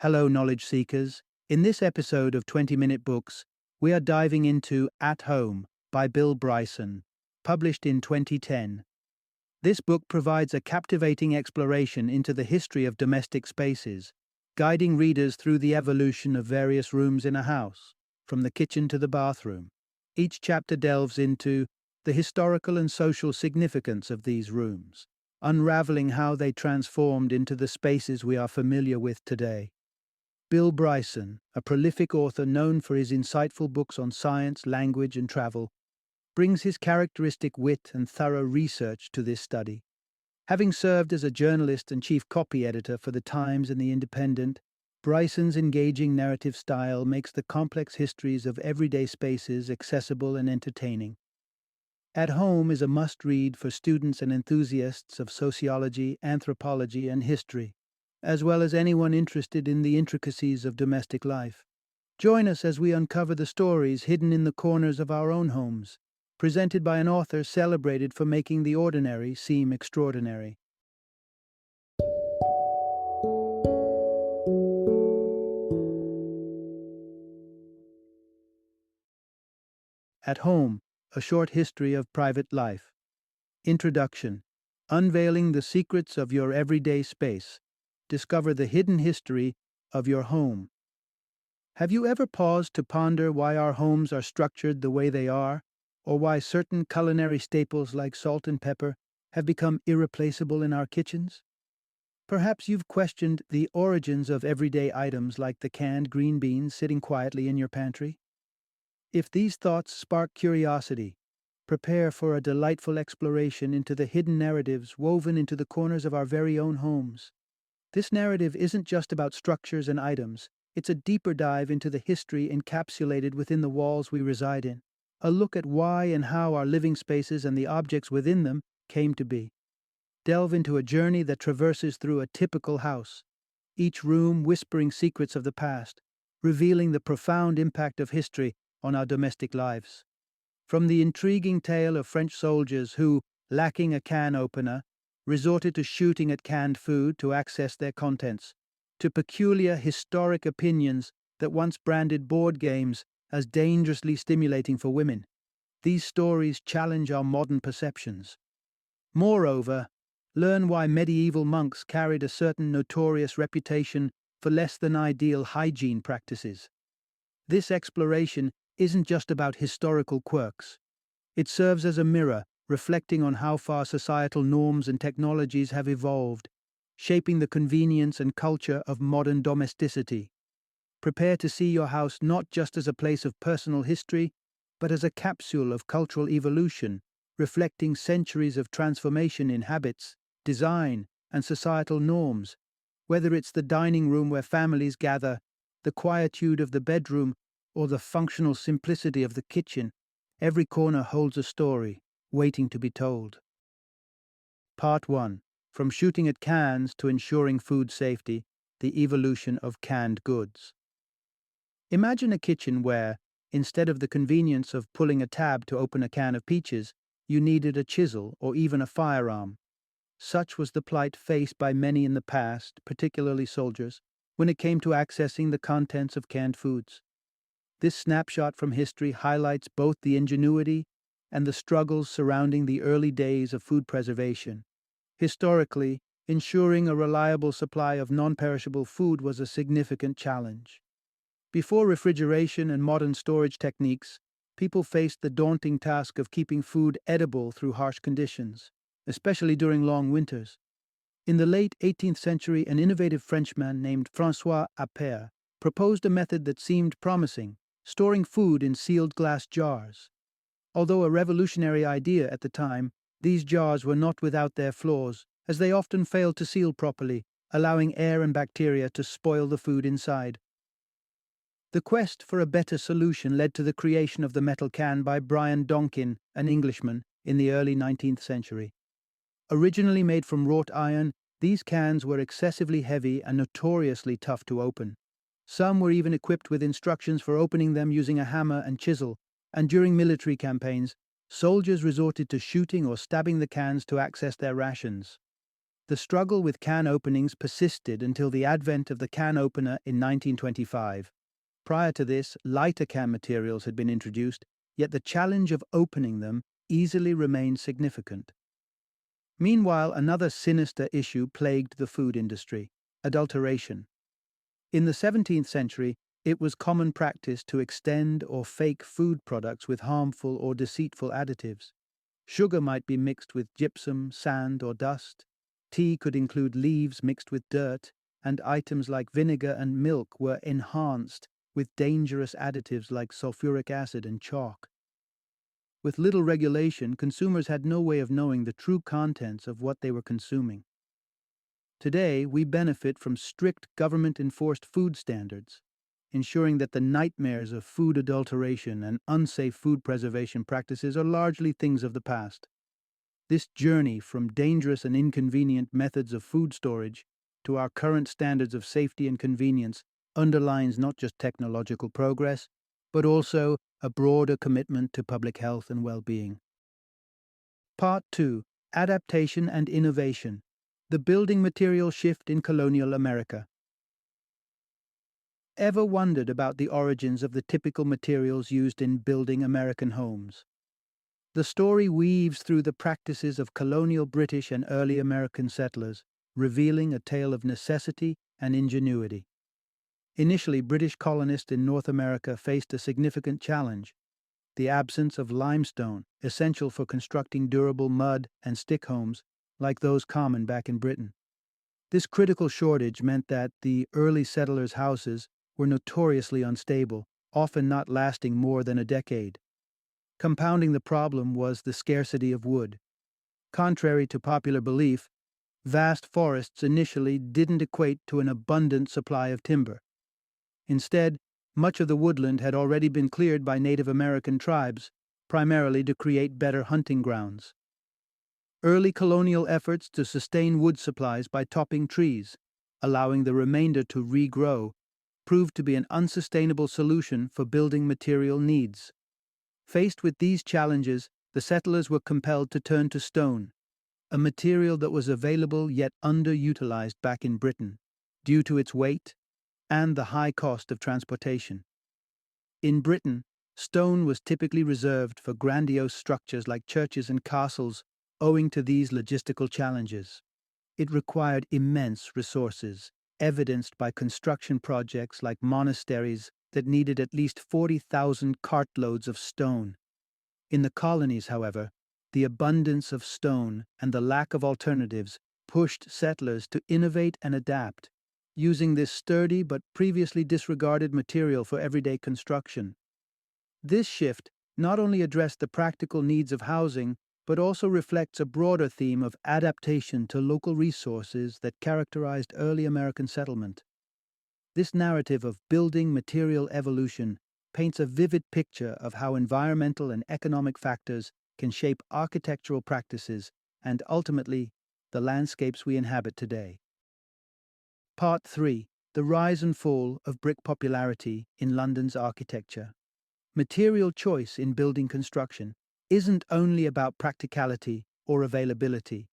Hello, knowledge seekers. In this episode of 20-Minute Books, we are diving into At Home by Bill Bryson, published in 2010. This book provides a captivating exploration into the history of domestic spaces, guiding readers through the evolution of various rooms in a house, from the kitchen to the bathroom. Each chapter delves into the historical and social significance of these rooms, unraveling how they transformed into the spaces we are familiar with today. Bill Bryson, a prolific author known for his insightful books on science, language, and travel, brings his characteristic wit and thorough research to this study. Having served as a journalist and chief copy editor for The Times and The Independent, Bryson's engaging narrative style makes the complex histories of everyday spaces accessible and entertaining. At Home is a must-read for students and enthusiasts of sociology, anthropology, and history, as well as anyone interested in the intricacies of domestic life. Join us as we uncover the stories hidden in the corners of our own homes, presented by an author celebrated for making the ordinary seem extraordinary. At Home, a short history of private life. Introduction. Unveiling the secrets of your everyday space. Discover the hidden history of your home. Have you ever paused to ponder why our homes are structured the way they are, or why certain culinary staples like salt and pepper have become irreplaceable in our kitchens? Perhaps you've questioned the origins of everyday items like the canned green beans sitting quietly in your pantry. If these thoughts spark curiosity, prepare for a delightful exploration into the hidden narratives woven into the corners of our very own homes. This narrative isn't just about structures and items, it's a deeper dive into the history encapsulated within the walls we reside in, a look at why and how our living spaces and the objects within them came to be. Delve into a journey that traverses through a typical house, each room whispering secrets of the past, revealing the profound impact of history on our domestic lives. From the intriguing tale of French soldiers who, lacking a can opener, resorted to shooting at canned food to access their contents, to peculiar historic opinions that once branded board games as dangerously stimulating for women. These stories challenge our modern perceptions. Moreover, learn why medieval monks carried a certain notorious reputation for less than ideal hygiene practices. This exploration isn't just about historical quirks. It serves as a mirror, reflecting on how far societal norms and technologies have evolved, shaping the convenience and culture of modern domesticity. Prepare to see your house not just as a place of personal history, but as a capsule of cultural evolution, reflecting centuries of transformation in habits, design, and societal norms. Whether it's the dining room where families gather, the quietude of the bedroom, or the functional simplicity of the kitchen, every corner holds a story, waiting to be told. Part 1. From shooting at cans to ensuring food safety, the evolution of canned goods. Imagine a kitchen where, instead of the convenience of pulling a tab to open a can of peaches, you needed a chisel or even a firearm. Such was the plight faced by many in the past, particularly soldiers, when it came to accessing the contents of canned foods. This snapshot from history highlights both the ingenuity and the struggles surrounding the early days of food preservation. Historically, ensuring a reliable supply of non-perishable food was a significant challenge. Before refrigeration and modern storage techniques, people faced the daunting task of keeping food edible through harsh conditions, especially during long winters. In the late 18th century, an innovative Frenchman named François Appert proposed a method that seemed promising: storing food in sealed glass jars. Although a revolutionary idea at the time, these jars were not without their flaws, as they often failed to seal properly, allowing air and bacteria to spoil the food inside. The quest for a better solution led to the creation of the metal can by Brian Donkin, an Englishman, in the early 19th century. Originally made from wrought iron, these cans were excessively heavy and notoriously tough to open. Some were even equipped with instructions for opening them using a hammer and chisel, and during military campaigns, soldiers resorted to shooting or stabbing the cans to access their rations. The struggle with can openings persisted until the advent of the can opener in 1925. Prior to this, lighter can materials had been introduced, yet the challenge of opening them easily remained significant. Meanwhile, another sinister issue plagued the food industry: adulteration. In the 17th century, it was common practice to extend or fake food products with harmful or deceitful additives. Sugar might be mixed with gypsum, sand, or dust. Tea could include leaves mixed with dirt, and items like vinegar and milk were enhanced with dangerous additives like sulfuric acid and chalk. With little regulation, consumers had no way of knowing the true contents of what they were consuming. Today, we benefit from strict government-enforced food standards, ensuring that the nightmares of food adulteration and unsafe food preservation practices are largely things of the past. This journey from dangerous and inconvenient methods of food storage to our current standards of safety and convenience underlines not just technological progress, but also a broader commitment to public health and well-being. Part 2. Adaptation and Innovation. The Building Material Shift in Colonial America. Ever wondered about the origins of the typical materials used in building American homes? The story weaves through the practices of colonial British and early American settlers, revealing a tale of necessity and ingenuity. Initially, British colonists in North America faced a significant challenge: the absence of limestone, essential for constructing durable mud and stick homes like those common back in Britain. This critical shortage meant that the early settlers' houses were notoriously unstable, often not lasting more than a decade. Compounding the problem was the scarcity of wood. Contrary to popular belief, vast forests initially didn't equate to an abundant supply of timber. Instead, much of the woodland had already been cleared by Native American tribes, primarily to create better hunting grounds. Early colonial efforts to sustain wood supplies by topping trees, allowing the remainder to regrow, proved to be an unsustainable solution for building material needs. Faced with these challenges, the settlers were compelled to turn to stone, a material that was available yet underutilized back in Britain, due to its weight and the high cost of transportation. In Britain, stone was typically reserved for grandiose structures like churches and castles, owing to these logistical challenges. It required immense resources, evidenced by construction projects like monasteries that needed at least 40,000 cartloads of stone. In the colonies, however, the abundance of stone and the lack of alternatives pushed settlers to innovate and adapt, using this sturdy but previously disregarded material for everyday construction. This shift not only addressed the practical needs of housing, but also reflects a broader theme of adaptation to local resources that characterized early American settlement. This narrative of building material evolution paints a vivid picture of how environmental and economic factors can shape architectural practices and ultimately the landscapes we inhabit today. Part 3. The Rise and Fall of Brick Popularity in London's Architecture. Material choice in building construction isn't only about practicality or availability.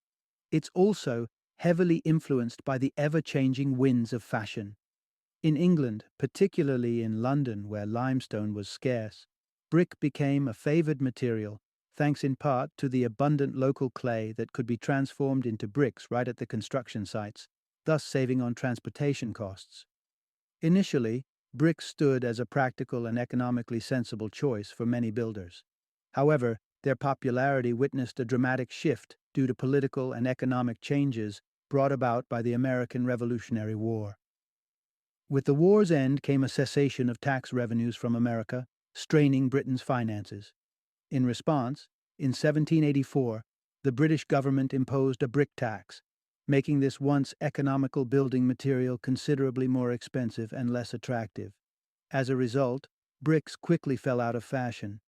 It's also heavily influenced by the ever-changing winds of fashion. In England, particularly in London where limestone was scarce, brick became a favored material, thanks in part to the abundant local clay that could be transformed into bricks right at the construction sites, thus saving on transportation costs. Initially, brick stood as a practical and economically sensible choice for many builders. However, their popularity witnessed a dramatic shift due to political and economic changes brought about by the American Revolutionary War. With the war's end came a cessation of tax revenues from America, straining Britain's finances. In response, in 1784, the British government imposed a brick tax, making this once economical building material considerably more expensive and less attractive. As a result, bricks quickly fell out of fashion.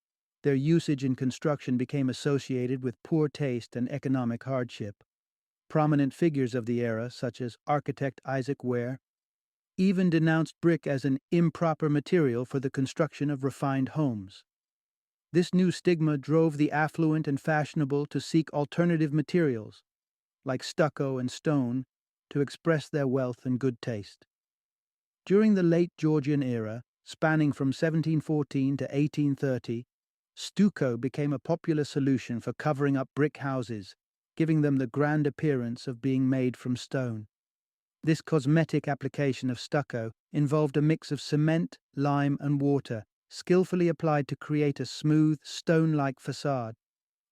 Their usage in construction became associated with poor taste and economic hardship. Prominent figures of the era, such as architect Isaac Ware, even denounced brick as an improper material for the construction of refined homes. This new stigma drove the affluent and fashionable to seek alternative materials. like stucco and stone, to express their wealth and good taste. During the late Georgian era, spanning from 1714 to 1830, stucco became a popular solution for covering up brick houses, giving them the grand appearance of being made from stone. This cosmetic application of stucco involved a mix of cement, lime, and water, skillfully applied to create a smooth, stone-like facade.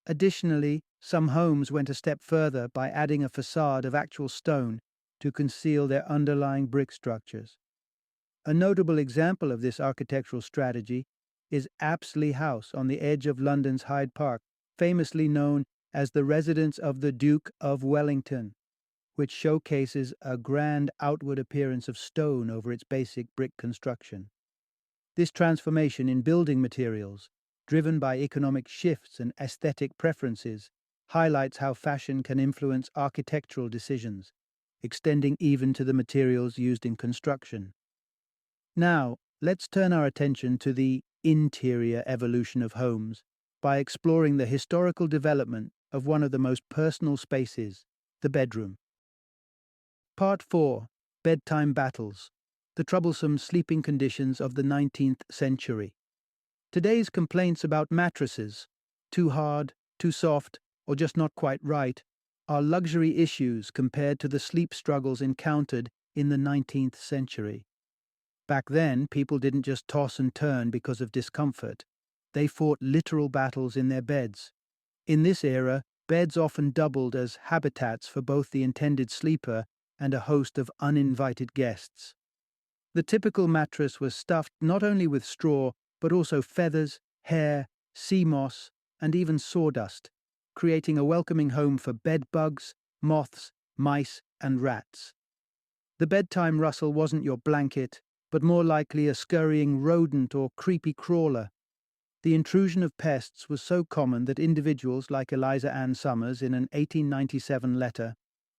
Additionally, some homes went a step further by adding a facade of actual stone to conceal their underlying brick structures. A notable example of this architectural strategy is Apsley House on the edge of London's Hyde Park, famously known as the residence of the Duke of Wellington, which showcases a grand outward appearance of stone over its basic brick construction. This transformation in building materials, driven by economic shifts and aesthetic preferences, highlights how fashion can influence architectural decisions, extending even to the materials used in construction. Now, let's turn our attention to the interior evolution of homes by exploring the historical development of one of the most personal spaces, the bedroom. Part 4. Bedtime Battles. The troublesome sleeping conditions of the 19th century. Today's complaints about mattresses, too hard, too soft, or just not quite right, are luxury issues compared to the sleep struggles encountered in the 19th century. Back then, people didn't just toss and turn because of discomfort. They fought literal battles in their beds. In this era, beds often doubled as habitats for both the intended sleeper and a host of uninvited guests. The typical mattress was stuffed not only with straw, but also feathers, hair, sea moss, and even sawdust, creating a welcoming home for bedbugs, moths, mice, and rats. The bedtime rustle wasn't your blanket, but more likely a scurrying rodent or creepy crawler. The intrusion of pests was so common that individuals like Eliza Ann Summers in an 1897 letter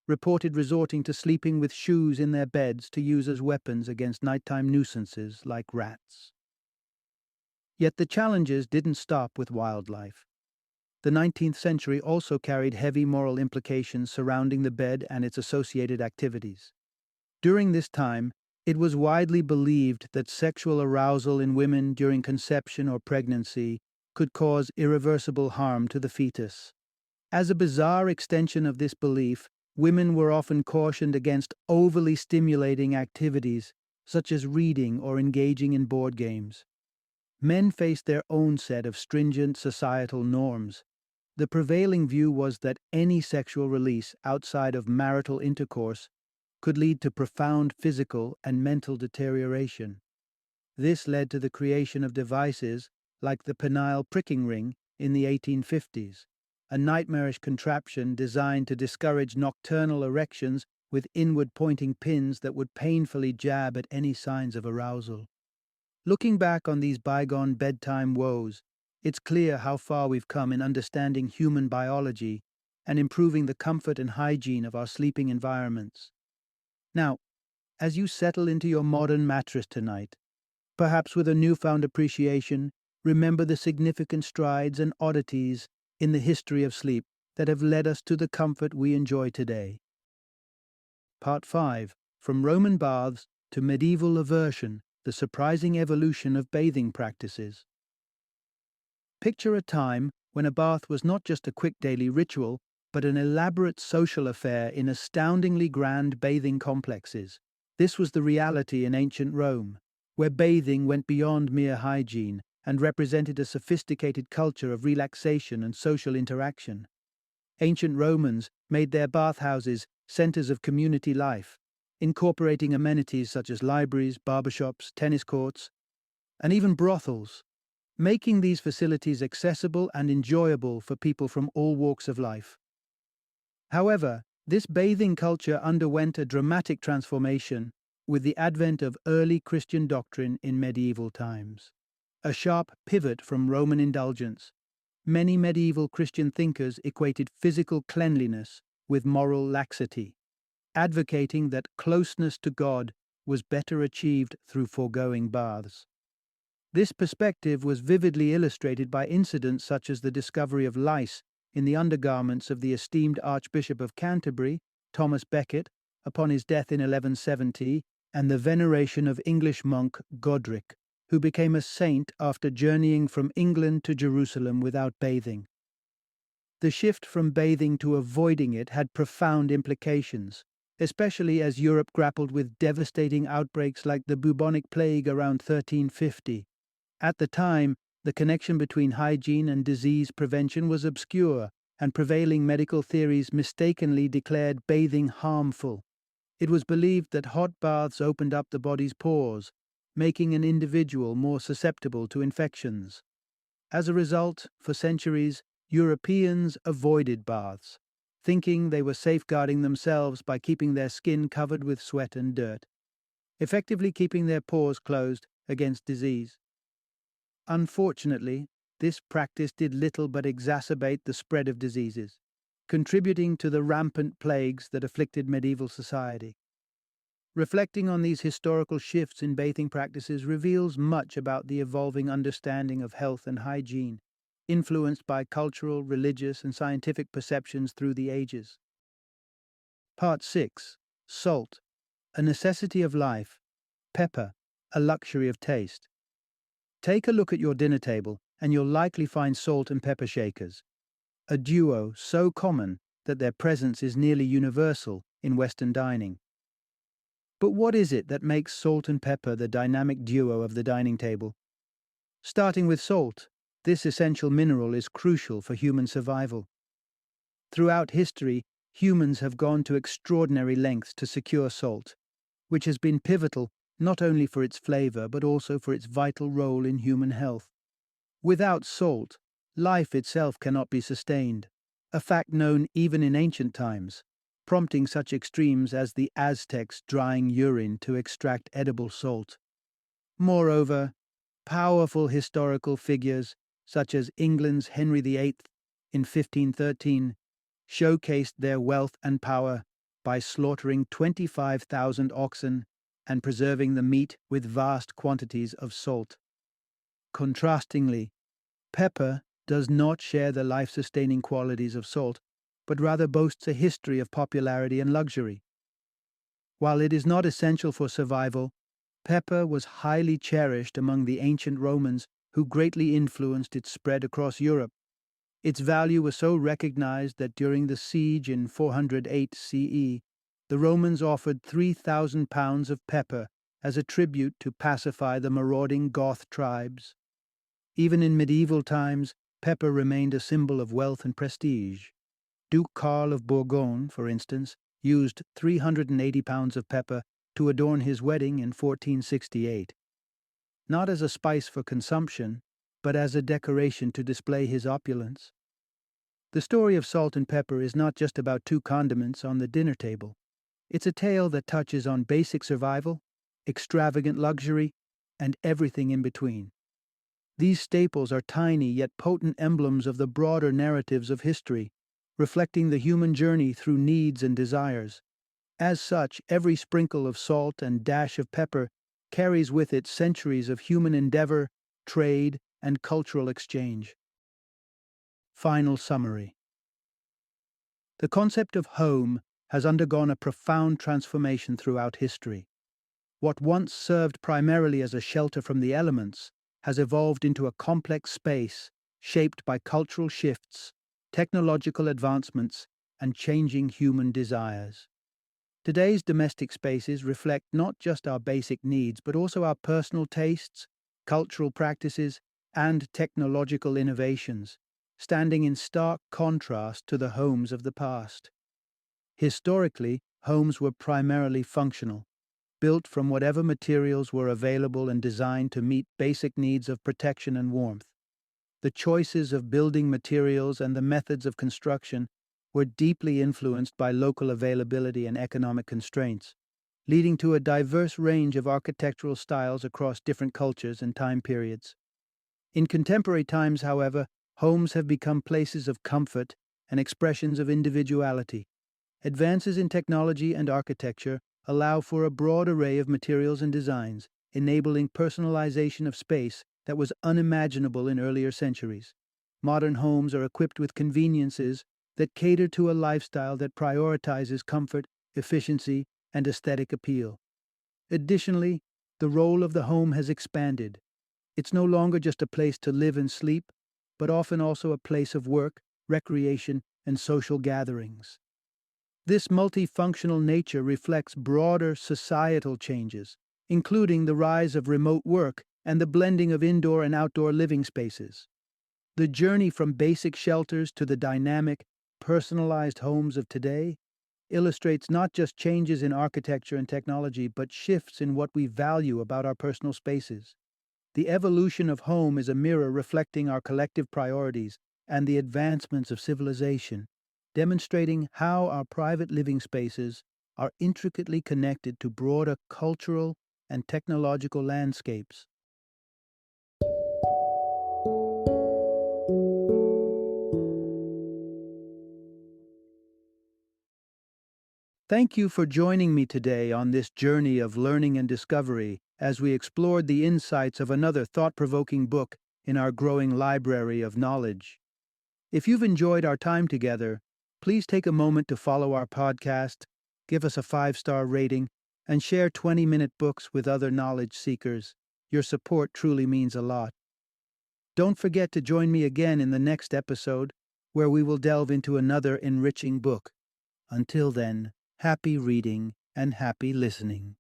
reported resorting to sleeping with shoes in their beds to use as weapons against nighttime nuisances like rats. Yet the challenges didn't stop with wildlife. The 19th century also carried heavy moral implications surrounding the bed and its associated activities. During this time, it was widely believed that sexual arousal in women during conception or pregnancy could cause irreversible harm to the fetus. As a bizarre extension of this belief, women were often cautioned against overly stimulating activities, such as reading or engaging in board games. Men faced their own set of stringent societal norms. The prevailing view was that any sexual release outside of marital intercourse could lead to profound physical and mental deterioration. This led to the creation of devices like the penile pricking ring in the 1850s, a nightmarish contraption designed to discourage nocturnal erections with inward-pointing pins that would painfully jab at any signs of arousal. Looking back on these bygone bedtime woes, it's clear how far we've come in understanding human biology and improving the comfort and hygiene of our sleeping environments. Now, as you settle into your modern mattress tonight, perhaps with a newfound appreciation, remember the significant strides and oddities in the history of sleep that have led us to the comfort we enjoy today. Part 5. From Roman baths to medieval aversion, the surprising evolution of bathing practices. Picture a time when a bath was not just a quick daily ritual, but an elaborate social affair in astoundingly grand bathing complexes. This was the reality in ancient Rome, where bathing went beyond mere hygiene and represented a sophisticated culture of relaxation and social interaction. Ancient Romans made their bathhouses centers of community life, incorporating amenities such as libraries, barbershops, tennis courts, and even brothels, making these facilities accessible and enjoyable for people from all walks of life. However, this bathing culture underwent a dramatic transformation with the advent of early Christian doctrine in medieval times. A sharp pivot from Roman indulgence. Many medieval Christian thinkers equated physical cleanliness with moral laxity, advocating that closeness to God was better achieved through foregoing baths. This perspective was vividly illustrated by incidents such as the discovery of lice in the undergarments of the esteemed Archbishop of Canterbury, Thomas Becket, upon his death in 1170, and the veneration of English monk Godric, who became a saint after journeying from England to Jerusalem without bathing. The shift from bathing to avoiding it had profound implications, especially as Europe grappled with devastating outbreaks like the bubonic plague around 1350. At the time, the connection between hygiene and disease prevention was obscure, and prevailing medical theories mistakenly declared bathing harmful. It was believed that hot baths opened up the body's pores, making an individual more susceptible to infections. As a result, for centuries, Europeans avoided baths, thinking they were safeguarding themselves by keeping their skin covered with sweat and dirt, effectively keeping their pores closed against disease. Unfortunately, this practice did little but exacerbate the spread of diseases, contributing to the rampant plagues that afflicted medieval society. Reflecting on these historical shifts in bathing practices reveals much about the evolving understanding of health and hygiene, influenced by cultural, religious, and scientific perceptions through the ages. Part 6. Salt, a necessity of life. Pepper, a luxury of taste. Take a look at your dinner table, and you'll likely find salt and pepper shakers, a duo so common that their presence is nearly universal in Western dining. But what is it that makes salt and pepper the dynamic duo of the dining table? Starting with salt, this essential mineral is crucial for human survival. Throughout history, humans have gone to extraordinary lengths to secure salt, which has been pivotal not only for its flavor but also for its vital role in human health. Without salt, life itself cannot be sustained, a fact known even in ancient times, prompting such extremes as the Aztecs drying urine to extract edible salt. Moreover, powerful historical figures, such as England's Henry VIII in 1513, showcased their wealth and power by slaughtering 25,000 oxen and preserving the meat with vast quantities of salt. Contrastingly, pepper does not share the life-sustaining qualities of salt, but rather boasts a history of popularity and luxury. While it is not essential for survival, pepper was highly cherished among the ancient Romans, who greatly influenced its spread across Europe. Its value was so recognized that during the siege in 408 CE, the Romans offered 3,000 pounds of pepper as a tribute to pacify the marauding Goth tribes. Even in medieval times, pepper remained a symbol of wealth and prestige. Duke Karl of Bourgogne, for instance, used 380 pounds of pepper to adorn his wedding in 1468. Not as a spice for consumption, but as a decoration to display his opulence. The story of salt and pepper is not just about two condiments on the dinner table. It's a tale that touches on basic survival, extravagant luxury, and everything in between. These staples are tiny yet potent emblems of the broader narratives of history, reflecting the human journey through needs and desires. As such, every sprinkle of salt and dash of pepper carries with it centuries of human endeavor, trade, and cultural exchange. Final summary. The concept of home has undergone a profound transformation throughout history. What once served primarily as a shelter from the elements has evolved into a complex space shaped by cultural shifts, technological advancements, and changing human desires. Today's domestic spaces reflect not just our basic needs, but also our personal tastes, cultural practices, and technological innovations, standing in stark contrast to the homes of the past. Historically, homes were primarily functional, built from whatever materials were available and designed to meet basic needs of protection and warmth. The choices of building materials and the methods of construction were deeply influenced by local availability and economic constraints, leading to a diverse range of architectural styles across different cultures and time periods. In contemporary times, however, homes have become places of comfort and expressions of individuality. Advances in technology and architecture allow for a broad array of materials and designs, enabling personalization of space that was unimaginable in earlier centuries. Modern homes are equipped with conveniences that cater to a lifestyle that prioritizes comfort, efficiency, and aesthetic appeal. Additionally, the role of the home has expanded. It's no longer just a place to live and sleep, but often also a place of work, recreation, and social gatherings. This multifunctional nature reflects broader societal changes, including the rise of remote work and the blending of indoor and outdoor living spaces. The journey from basic shelters to the dynamic, personalized homes of today illustrates not just changes in architecture and technology, but shifts in what we value about our personal spaces. The evolution of home is a mirror reflecting our collective priorities and the advancements of civilization, demonstrating how our private living spaces are intricately connected to broader cultural and technological landscapes. Thank you for joining me today on this journey of learning and discovery as we explored the insights of another thought provoking book in our growing library of knowledge. If you've enjoyed our time together, please take a moment to follow our podcast, give us a 5-star rating, and share 20-minute books with other knowledge seekers. Your support truly means a lot. Don't forget to join me again in the next episode, where we will delve into another enriching book. Until then, happy reading and happy listening.